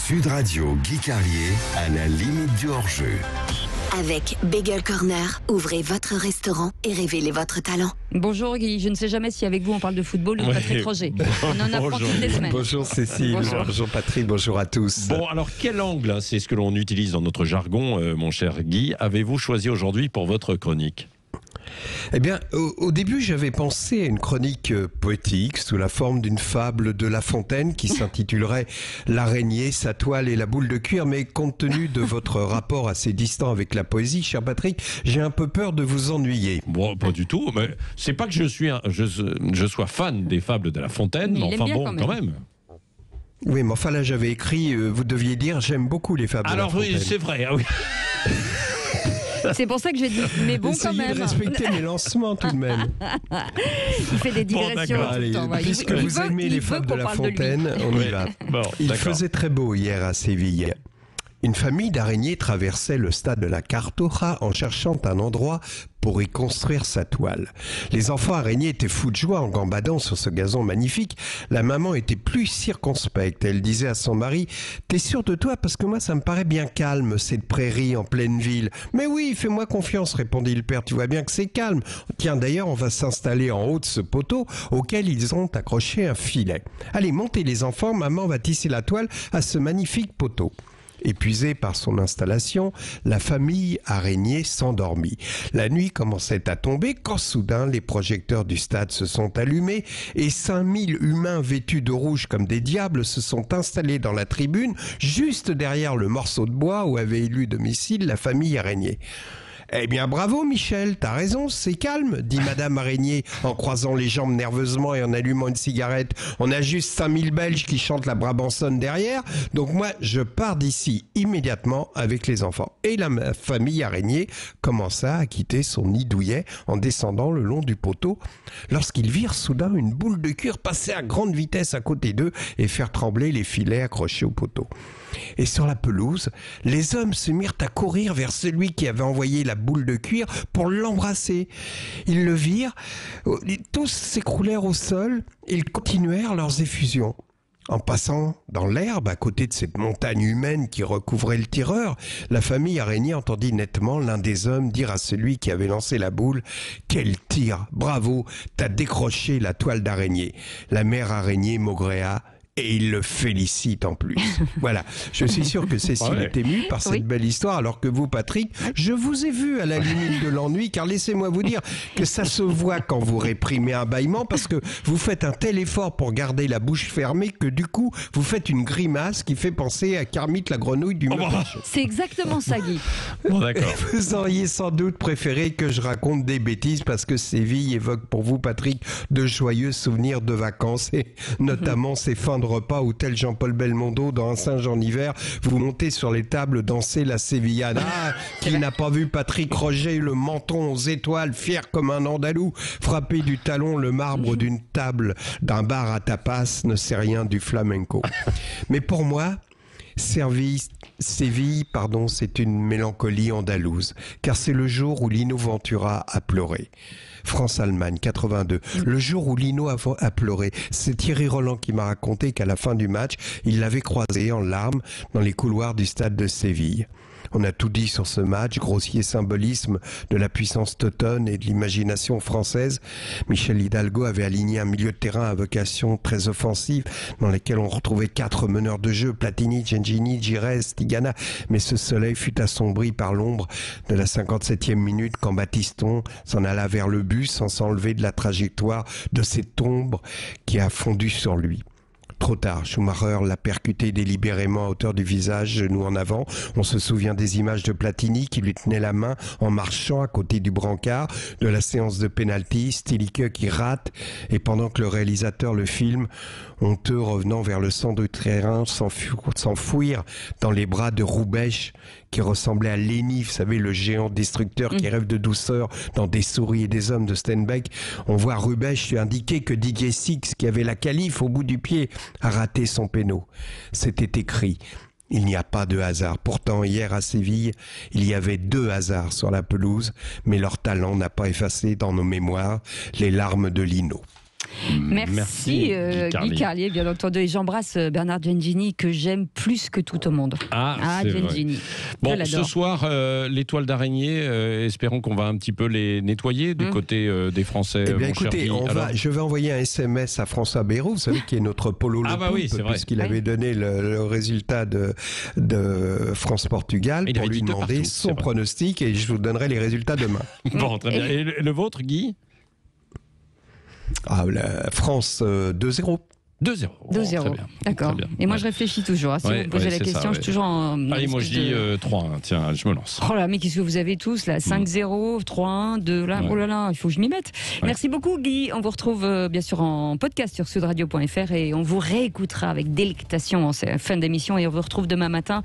Sud Radio, Guy Carlier, à la limite du hors-jeu. Avec Bagel Corner, ouvrez votre restaurant et révélez votre talent. Bonjour Guy, je ne sais jamais si avec vous on parle de football ou de Patrick Roger. On en apprend toutes les semaines. Bonjour Cécile, bonjour Patrick, bonjour à tous. Bon, alors quel angle, c'est ce que l'on utilise dans notre jargon, mon cher Guy, avez-vous choisi aujourd'hui pour votre chronique ? Eh bien, au début, j'avais pensé à une chronique poétique sous la forme d'une fable de La Fontaine qui s'intitulerait « L'araignée, sa toile et la boule de cuir ». Mais compte tenu de votre rapport assez distant avec la poésie, cher Patrick, j'ai un peu peur de vous ennuyer. Bon, pas du tout. Mais c'est pas que je sois fan des fables de La Fontaine, mais enfin bon, quand même. Oui, mais enfin là, j'avais écrit, vous deviez dire « J'aime beaucoup les fables de La Fontaine ». Alors oui, c'est vrai. Oui. C'est pour ça que j'ai dit, mais bon, essayez quand même. de respecter mes lancements tout de même. Il fait des digressions tout le temps. Puisque vous aimez les fables de La Fontaine, on y va. Bon, il faisait très beau hier à Séville. Une famille d'araignées traversait le stade de la Cartoja en cherchant un endroit pour y construire sa toile. Les enfants araignées étaient fous de joie en gambadant sur ce gazon magnifique. La maman était plus circonspecte. Elle disait à son mari « T'es sûr de toi? Parce que moi, ça me paraît bien calme, cette prairie en pleine ville. »« Mais oui, fais-moi confiance, répondit le père. Tu vois bien que c'est calme. Tiens, d'ailleurs, on va s'installer en haut de ce poteau auquel ils ont accroché un filet. Allez, montez les enfants, maman va tisser la toile à ce magnifique poteau. » Épuisée par son installation, la famille araignée s'endormit. La nuit commençait à tomber quand soudain les projecteurs du stade se sont allumés et 5000 humains vêtus de rouge comme des diables se sont installés dans la tribune juste derrière le morceau de bois où avait élu domicile la famille araignée. Eh bien bravo Michel, t'as raison, c'est calme, dit Madame Araignée en croisant les jambes nerveusement et en allumant une cigarette. On a juste 5000 Belges qui chantent la Brabançonne derrière, donc moi je pars d'ici immédiatement avec les enfants. Et la famille Araignée commença à quitter son nid douillet en descendant le long du poteau, lorsqu'ils virent soudain une boule de cuir passer à grande vitesse à côté d'eux et faire trembler les filets accrochés au poteau. Et sur la pelouse, les hommes se mirent à courir vers celui qui avait envoyé la boule de cuir pour l'embrasser. Ils le virent, tous s'écroulèrent au sol, ils continuèrent leurs effusions. En passant dans l'herbe, à côté de cette montagne humaine qui recouvrait le tireur, la famille araignée entendit nettement l'un des hommes dire à celui qui avait lancé la boule « Quel tir! Bravo! T'as décroché la toile d'araignée !» La mère araignée maugréa. Et il le félicite en plus. Voilà, je suis sûr que Cécile est émue par cette belle histoire, alors que vous, Patrick, je vous ai vu à la limite de l'ennui, car laissez-moi vous dire que ça se voit quand vous réprimez un bâillement, parce que vous faites un tel effort pour garder la bouche fermée que du coup, vous faites une grimace qui fait penser à Kermit la grenouille du Muppet. C'est exactement ça, Guy. Bon, d'accord. Vous auriez sans doute préféré que je raconte des bêtises, parce que Séville évoque pour vous, Patrick, de joyeux souvenirs de vacances, et notamment ces fins de repas où tel Jean-Paul Belmondo dans Un singe en hiver, vous montez sur les tables danser la sévillane. Ah, qui n'a pas vu Patrick Roger, le menton aux étoiles, fier comme un Andalou, frapper du talon le marbre d'une table d'un bar à tapas, ne sait rien du flamenco. Mais pour moi, Séville, c'est une mélancolie andalouse, car c'est le jour où Lino Ventura a pleuré. France-Allemagne, 82. Le jour où Lino a pleuré, c'est Thierry Roland qui m'a raconté qu'à la fin du match, il l'avait croisé en larmes dans les couloirs du stade de Séville. On a tout dit sur ce match, grossier symbolisme de la puissance teutonne et de l'imagination française. Michel Hidalgo avait aligné un milieu de terrain à vocation très offensive, dans lequel on retrouvait 4 meneurs de jeu, Platini, Gengini, Girez, Tigana. Mais ce soleil fut assombri par l'ombre de la 57e minute quand Battiston s'en alla vers le but sans s'enlever de la trajectoire de cette ombre qui a fondu sur lui. Trop tard, Schumacher l'a percuté délibérément à hauteur du visage, genou en avant. On se souvient des images de Platini qui lui tenait la main en marchant à côté du brancard, de la séance de pénalty, Stilike qui rate, et pendant que le réalisateur le filme, honteux revenant vers le centre du terrain, s'enfouir dans les bras de Roubesch, qui ressemblait à Lenny, vous savez, le géant destructeur qui rêve de douceur dans Des souris et des hommes de Steinbeck. On voit Roubesch indiquer que Didier Six, qui avait la calife au bout du pied, a raté son péno. C'était écrit. Il n'y a pas de hasard. Pourtant, hier à Séville, il y avait 2 hasards sur la pelouse, mais leur talent n'a pas effacé dans nos mémoires les larmes de Lino. Merci Guy Carlier, bien entendu. Et j'embrasse Bernard Gengini, que j'aime plus que tout au monde. C'est Gengini. Bon, ce soir, l'étoile d'araignée, espérons qu'on va un petit peu les nettoyer du côté des Français. Eh bien, écoutez, je vais envoyer un SMS à François Bayrou, vous savez, qui est notre Polo Le Poulpe, puisqu'il avait donné le résultat de France-Portugal, pour lui demander son pronostic, et je vous donnerai les résultats demain. Bon, très bien. Et le vôtre, Guy? La France 2-0. 2-0. 2-0. D'accord. Et moi, je réfléchis toujours. Si vous me posez la question, je suis toujours en. Allez, moi, je dis 3-1. Tiens, je me lance. Oh là, mais qu'est-ce que vous avez tous là? 5-0, 3-1, 2 là. Oh là là, il faut que je m'y mette. Merci beaucoup, Guy. On vous retrouve bien sûr en podcast sur sudradio.fr et on vous réécoutera avec délectation en fin d'émission et on vous retrouve demain matin.